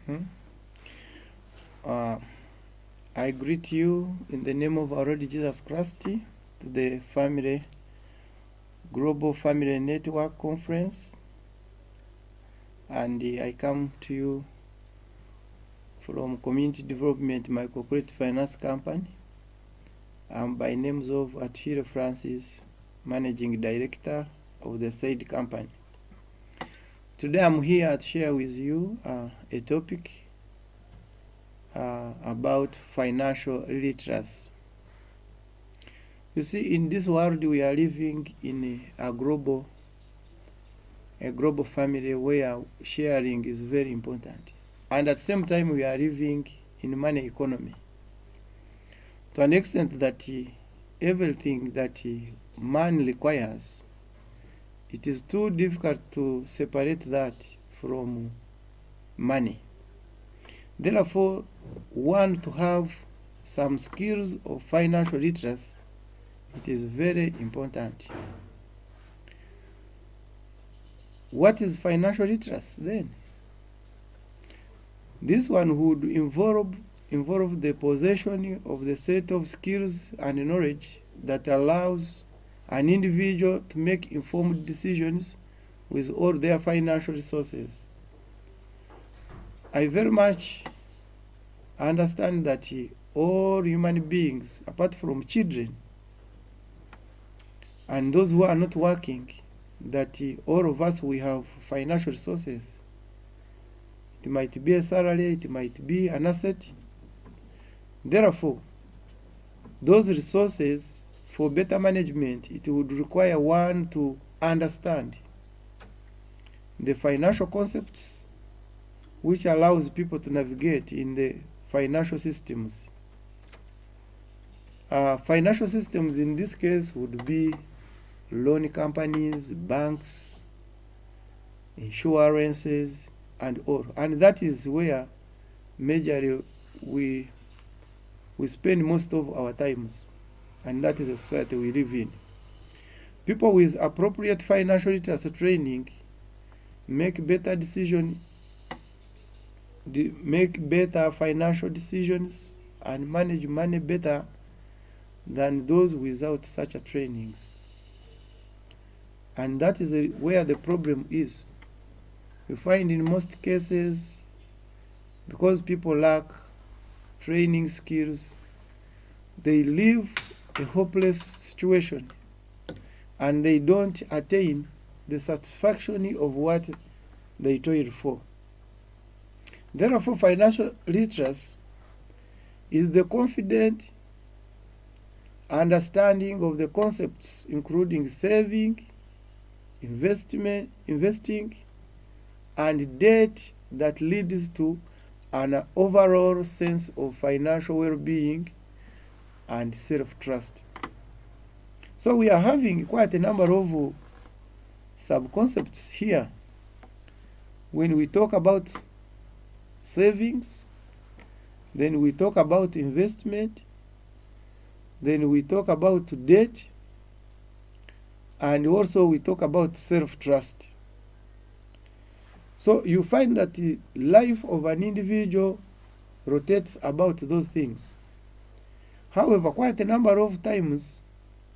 Mhm. Uh, I greet you in the name of our Lord Jesus Christ to the Global Family Network Conference, and I come to you from Community Development Microcredit Finance Company. I'm by names of ATUHAIRE Francis, Managing Director of the said company. Today I'm here to share with you a topic about financial literacy. You see, in this world we are living in a global family where sharing is very important, and at the same time we are living in money economy to an extent that everything that man requires, it is too difficult to separate that from money. Therefore, one to have some skills of financial literacy, it is very important. What is financial literacy then? This one would involve the possession of the set of skills and knowledge that allows an individual to make informed decisions with all their financial resources. I very much understand that all human beings, apart from children and those who are not working, that all of us, we have financial resources. It might be a salary, it might be an asset. Therefore, those resources, for better management, it would require one to understand the financial concepts which allows people to navigate in the financial systems. Financial systems in this case would be loan companies, banks, insurances, and all. And that is where majorly we spend most of our times, and that is the society we live in. People with appropriate financial literacy training make better financial decisions and manage money better than those without such a trainings. And that is where the problem is. You find in most cases, because people lack training skills, they live a hopeless situation and they don't attain the satisfaction of what they toiled for. Therefore, financial literacy is the confident understanding of the concepts including saving, investing, and debt that leads to an overall sense of financial well-being and self-trust. So we are having quite a number of sub-concepts here. When we talk about savings, then we talk about investment, then we talk about debt, and also we talk about self-trust. So you find that the life of an individual rotates about those things. However, quite a number of times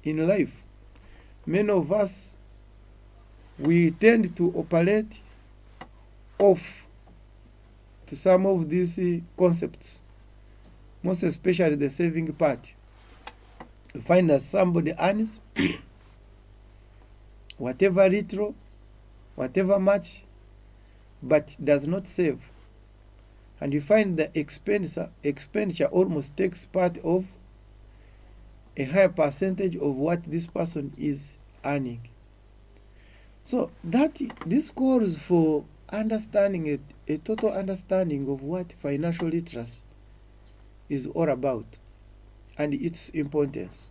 in life, many of us, we tend to operate off to some of these concepts, most especially the saving part. You find that somebody earns whatever little, whatever much, but does not save. And you find the expenditure almost takes part of a higher percentage of what this person is earning. So this calls for understanding a total understanding of what financial literacy is all about and its importance.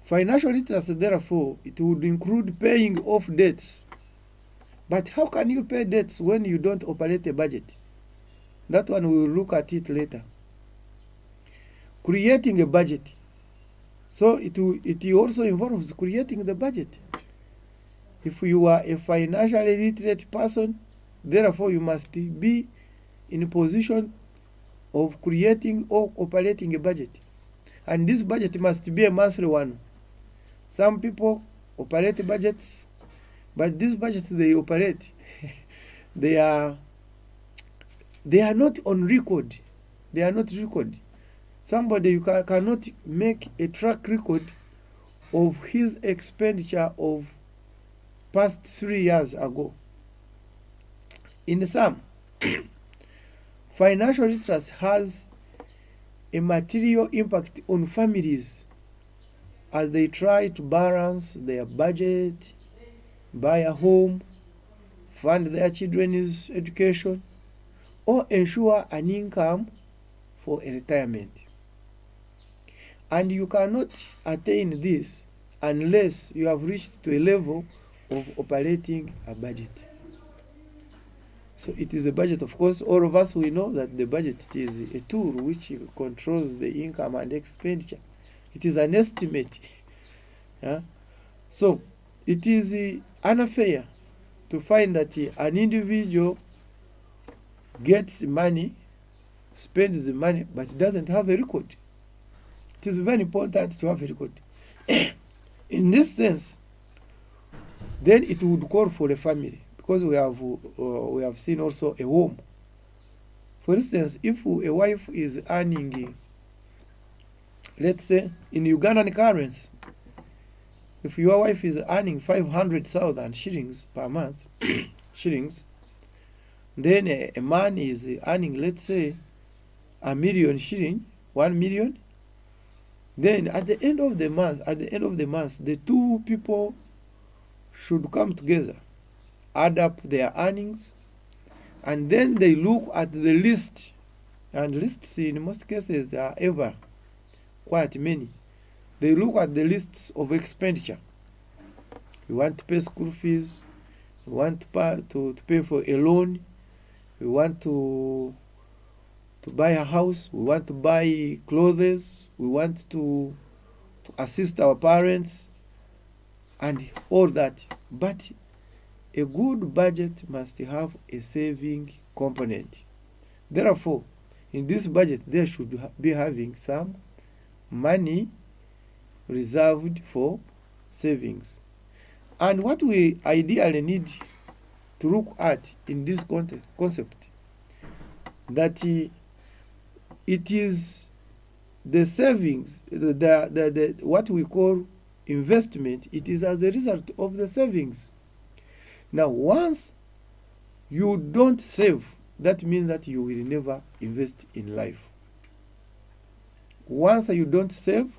Financial literacy, therefore, it would include paying off debts. But how can you pay debts when you don't operate a budget? That one we will look at it later. Creating a budget. So it also involves creating the budget. If you are a financially literate person, Therefore, you must be in a position of creating or operating a budget. And this budget must be a monthly one. Some people operate budgets, but these budgets they operate, they are not on record. They are not recorded. Somebody you cannot make a track record of his expenditure of past 3 years ago. In sum, financial literacy has a material impact on families as they try to balance their budget, buy a home, fund their children's education, or ensure an income for a retirement. And you cannot attain this unless you have reached to a level of operating a budget. So it is the budget, of course, all of us, we know that the budget is a tool which controls the income and expenditure. It is an estimate. Yeah? So it is unfair to find that an individual gets money, spends the money, but doesn't have a record. It is very important to have a record. In this sense, then it would call for a family, because we have seen also a home. For instance, if a wife is earning, let's say in Ugandan currency, if your wife is earning 500,000 shillings per month, shillings, then a man is earning, let's say, 1 million shilling, 1 million. Then at the end of the month, the two people should come together, add up their earnings, and then they look at the list. And lists in most cases are ever quite many. They look at the lists of expenditure. You want to pay school fees, you want to pay for a loan, we want to buy a house, we want to buy clothes, we want to assist our parents, and all that. But a good budget must have a saving component. Therefore, in this budget, there should be having some money reserved for savings. And what we ideally need to look at in this concept, that it is the savings, the what we call investment, it is as a result of the savings. Now, once you don't save, that means that you will never invest in life. Once you don't save,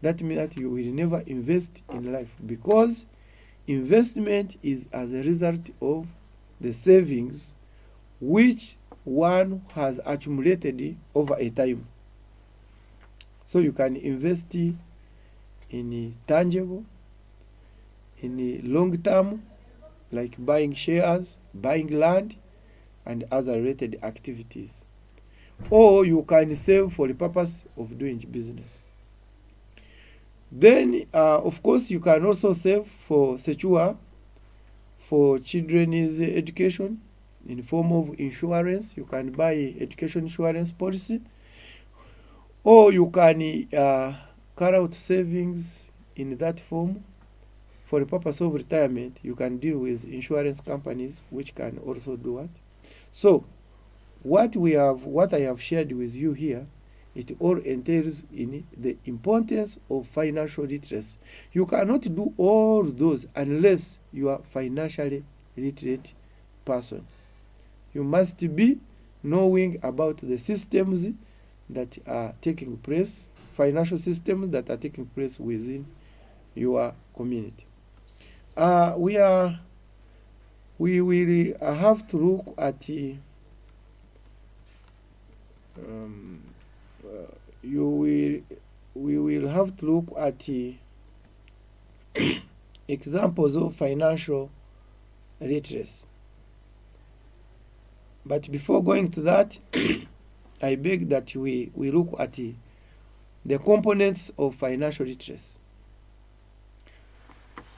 that means that you will never invest in life, because investment is as a result of the savings which one has accumulated over a time. So you can invest in tangible, in long term, like buying shares, buying land, and other related activities. Or you can save for the purpose of doing business. Then, of course, you can also save for secure for children's education in the form of insurance. You can buy education insurance policy, or you can carry out savings in that form for the purpose of retirement. You can deal with insurance companies which can also do that. So what I have shared with you here, it all entails in the importance of financial literacy. You cannot do all those unless you are financially literate person. You must be knowing about the systems that are taking place, financial systems that are taking place within your community. We will have to look at we will have to look at examples of financial literacy. But before going to that, I beg that we look at the components of financial literacy.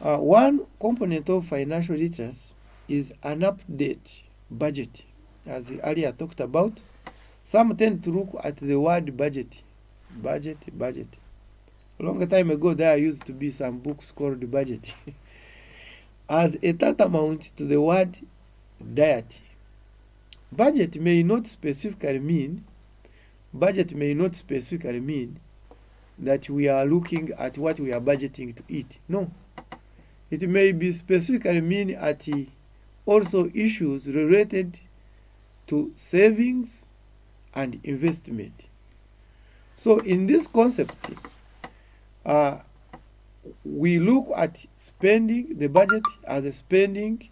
One component of financial literacy is an update budget. As earlier talked about, some tend to look at the word budget. Budget. A long time ago, there used to be some books called budget as a tantamount to the word diet. Budget may not specifically mean that we are looking at what we are budgeting to eat. No. It may be specifically mean at also issues related to savings and investment. So in this concept, we look at spending the budget as a spending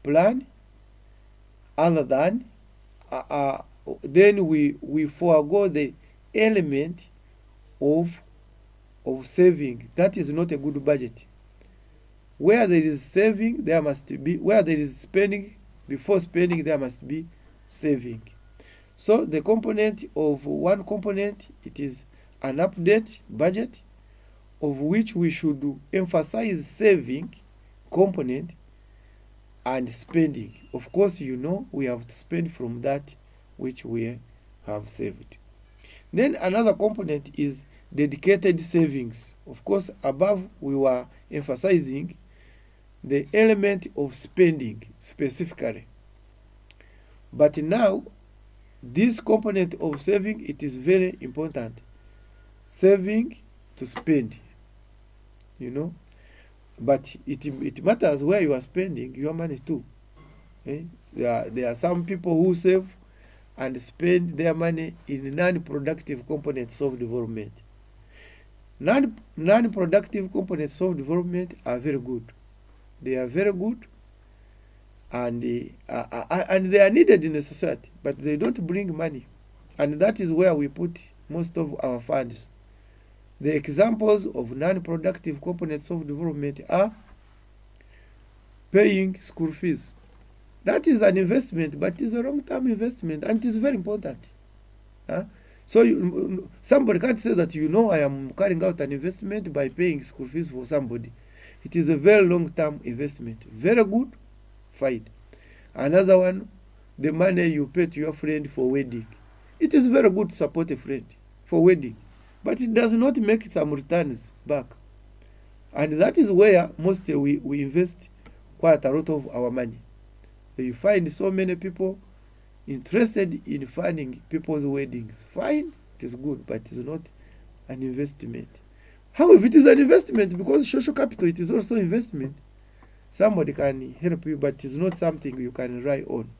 plan, other than then we forego the element of saving. That is not a good budget. Where there is saving, there must be, where there is spending, before spending there must be saving. So the component of one component, it is an update budget, of which we should emphasize saving component and spending. Of course, you know, we have to spend from that which we have saved. Then another component is dedicated savings. Of course, above we were emphasizing the element of spending specifically. But now, this component of saving, it is very important. Saving to spend, you know. But it matters where you are spending your money too. There are some people who save and spend their money in non-productive components of development. Non-productive components of development are very good. They are very good, and they are needed in the society, but they don't bring money. And that is where we put most of our funds. The examples of non-productive components of development are paying school fees. That is an investment, but it is a long-term investment, and it is very important. So somebody can't say that, you know, I am carrying out an investment by paying school fees for somebody. It is a very long-term investment. Very good, fine. Another one, the money you pay to your friend for wedding. It is very good to support a friend for wedding, but it does not make some returns back. And that is where mostly we invest quite a lot of our money. You find so many people interested in funding people's weddings. Fine, it is good, but it is not an investment. However, it is an investment because social capital, it is also investment. Somebody can help you, but it is not something you can rely on.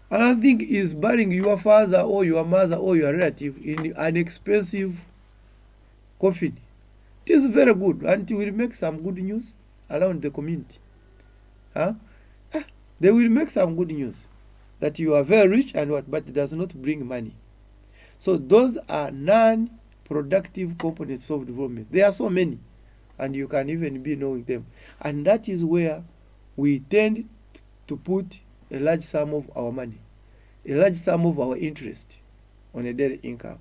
Another thing is burying your father or your mother or your relative in an expensive coffin. It is very good, and it will make some good news around the community. They will make some good news that you are very rich and what, but it does not bring money. So those are non-productive components of development. There are so many, and you can even be knowing them. And that is where we tend to put a large sum of our money, a large sum of our interest on a daily income.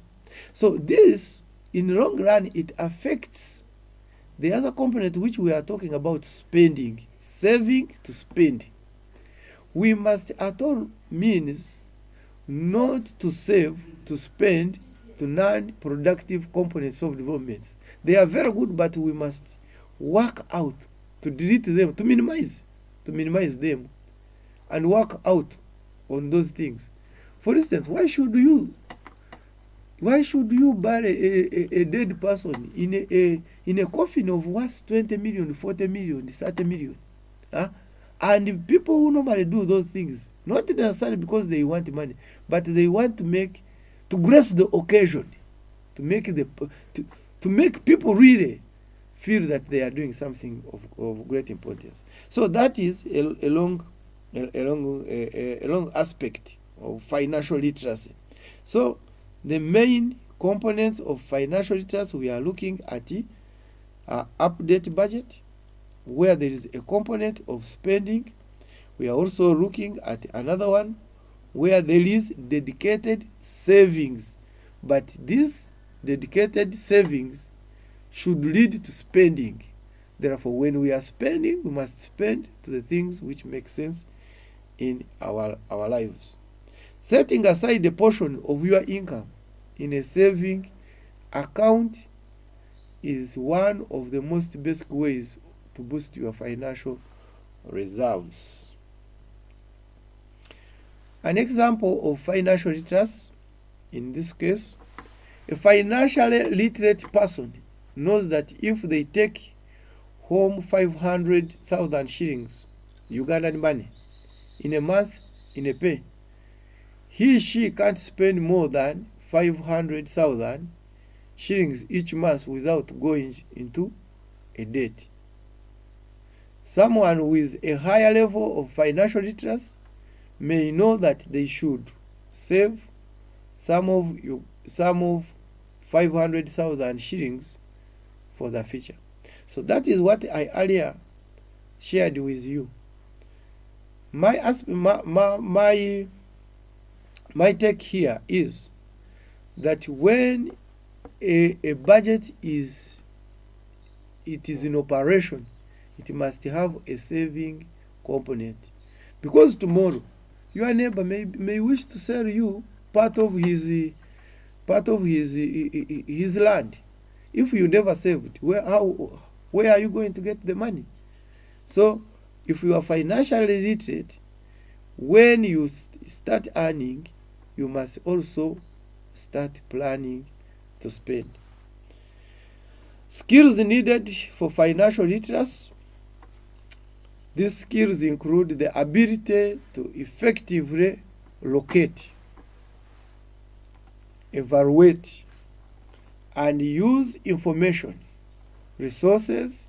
So this, in the long run, it affects the other component which we are talking about, spending, saving to spend. We must at all means not to save, to spend to non-productive components of development. They are very good, but we must work out to delete them, to minimize them, and work out on those things. For instance, why should you bury a dead person in a coffin of worth 20 million, 40 million, 30 million? And people who normally do those things, not necessarily because they want money, but they want to grace the occasion, to make people really feel that they are doing something of great importance. So that is a long aspect of financial literacy. So the main components of financial literacy we are looking at are update budget, where there is a component of spending. We are also looking at another one where there is dedicated savings, but this dedicated savings should lead to spending. Therefore, when we are spending, we must spend to the things which make sense in our lives. Setting aside a portion of your income in a saving account is one of the most basic ways to boost your financial reserves. An example of financial literacy, in this case, a financially literate person knows that if they take home 500,000 shillings, Ugandan money, in a month, in a pay, she can't spend more than 500,000 shillings each month without going into a debt. Someone with a higher level of financial literacy may know that they should save some of 500,000 shillings for the future. So that is what I earlier shared with you. My take here is that when a budget is in operation, it must have a saving component, because tomorrow your neighbor may wish to sell you part of his land. If you never saved, where are you going to get the money? So if you are financially literate, when you start earning, you must also start planning to spend. Skills needed for financial literacy. These skills include the ability to effectively locate, evaluate, and use information, resources,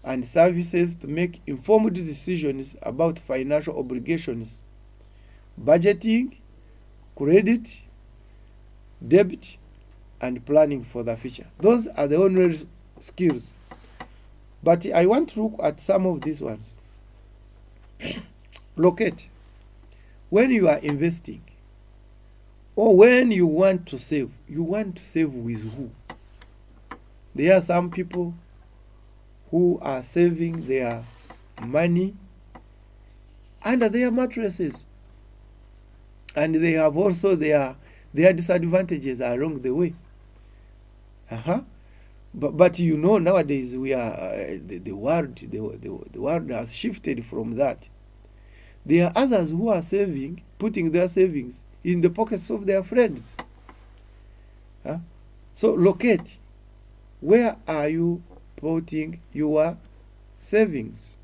and services to make informed decisions about financial obligations, budgeting, credit, debit, and planning for the future. Those are the only skills. But I want to look at some of these ones. Locate. When you are investing, or when you want to save with who? There are some people who are saving their money under their mattresses, and they have also their disadvantages along the way. But you know, nowadays we are the world has shifted from that. There are others who are putting their savings in the pockets of their friends. So locate, where are you putting your savings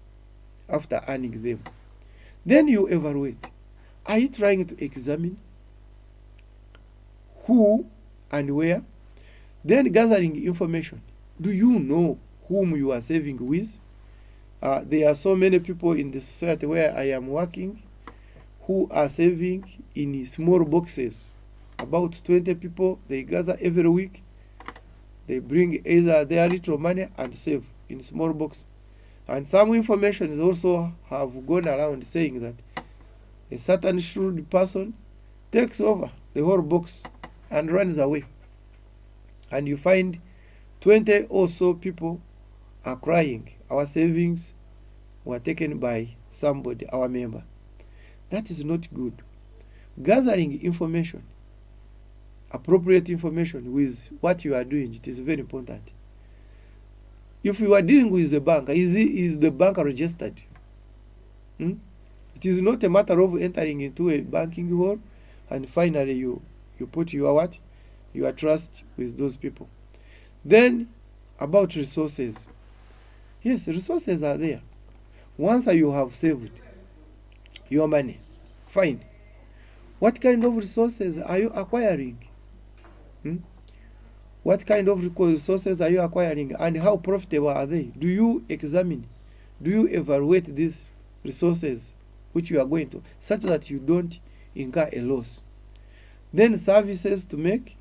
after earning them? Then you evaluate. Are you trying to examine who and where? Then gathering information. Do you know whom you are saving with? There are so many people in the society where I am working who are saving in small boxes. About 20 people, they gather every week. They bring either their little money and save in small box. And some information is also have gone around saying that a certain shrewd person takes over the whole box and runs away. And you find 20 or so people are crying. Our savings were taken by somebody, our member. That is not good. Gathering information, appropriate information with what you are doing, it is very important. If you are dealing with the bank, is the bank registered? It is not a matter of entering into a banking hall and finally you put your trust with those people. Then about resources. Yes, resources are there. Once you have saved your money, fine. What kind of resources are you acquiring? What kind of resources are you acquiring and how profitable are they? Do you examine? Do you evaluate these resources which you are going to, such that you don't incur a loss? Then services to make.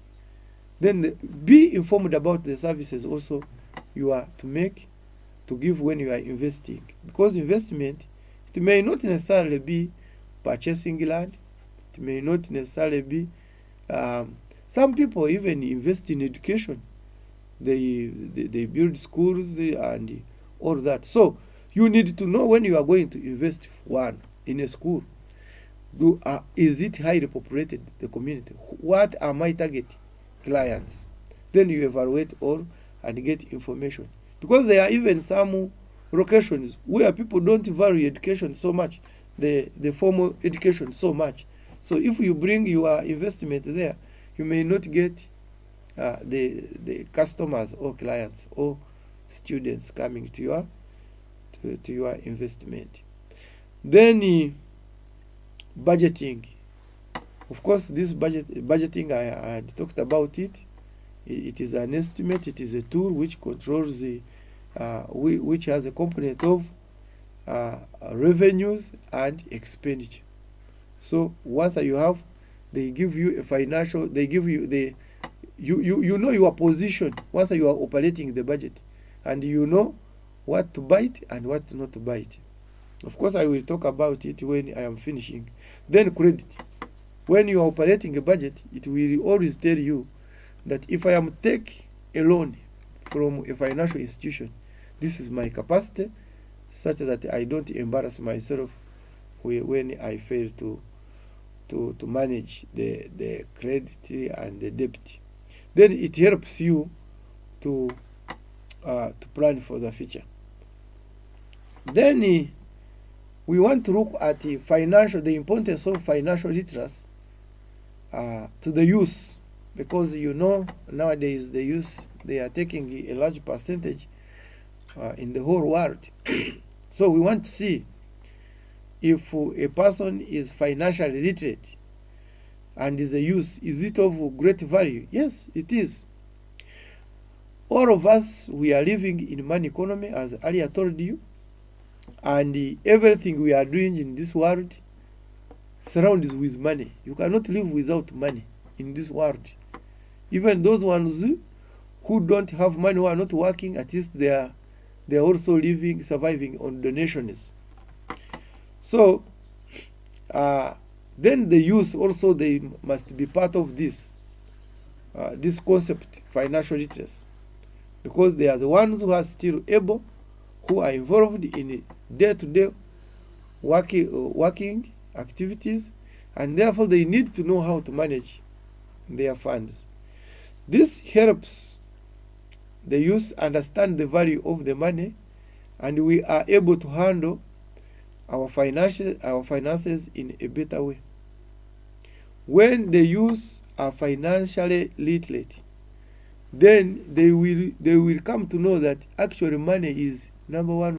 Then be informed about the services also you are to give when you are investing. Because investment, it may not necessarily be purchasing land. It may not necessarily be some people even invest in education. They build schools and all that. So you need to know when you are going to invest one in a school. Is it highly populated, the community? What are my target clients? Then you evaluate all and get information. Because there are even some locations where people don't value education so much, the formal education so much. So if you bring your investment there, you may not get the customers or clients or students coming to your investment. Then budgeting. Of course, this budgeting, I had talked about it. It is an estimate. It is a tool which controls which has a component of revenues and expenditure. So once you have, they give you a financial. They give you you know your position once you are operating the budget, and you know what to buy it and what not to buy it. Of course, I will talk about it when I am finishing. Then credit. When you are operating a budget, it will always tell you that if I am take a loan from a financial institution, this is my capacity, such that I don't embarrass myself when I fail to manage the credit and the debt. Then it helps you to plan for the future. Then we want to look at the importance of financial literacy to the youth, because nowadays the youth, they are taking a large percentage in the whole world. So we want to see if a person is financially literate and is a youth, is it of great value? Yes, it is. All of us, we are living in money economy, as earlier told you, and everything we are doing in this world surrounds with money. You cannot live without money in this world. Even those ones who don't have money, who are not working, at least they are also surviving on donations. So then the youth also, they must be part of this concept, financial literacy, because they are the ones who are still able, who are involved in day-to-day working activities, and therefore they need to know how to manage their funds. This helps the youth understand the value of the money, and we are able to handle our finances in a better way. When the youth are financially literate, then they will come to know that actually money is number one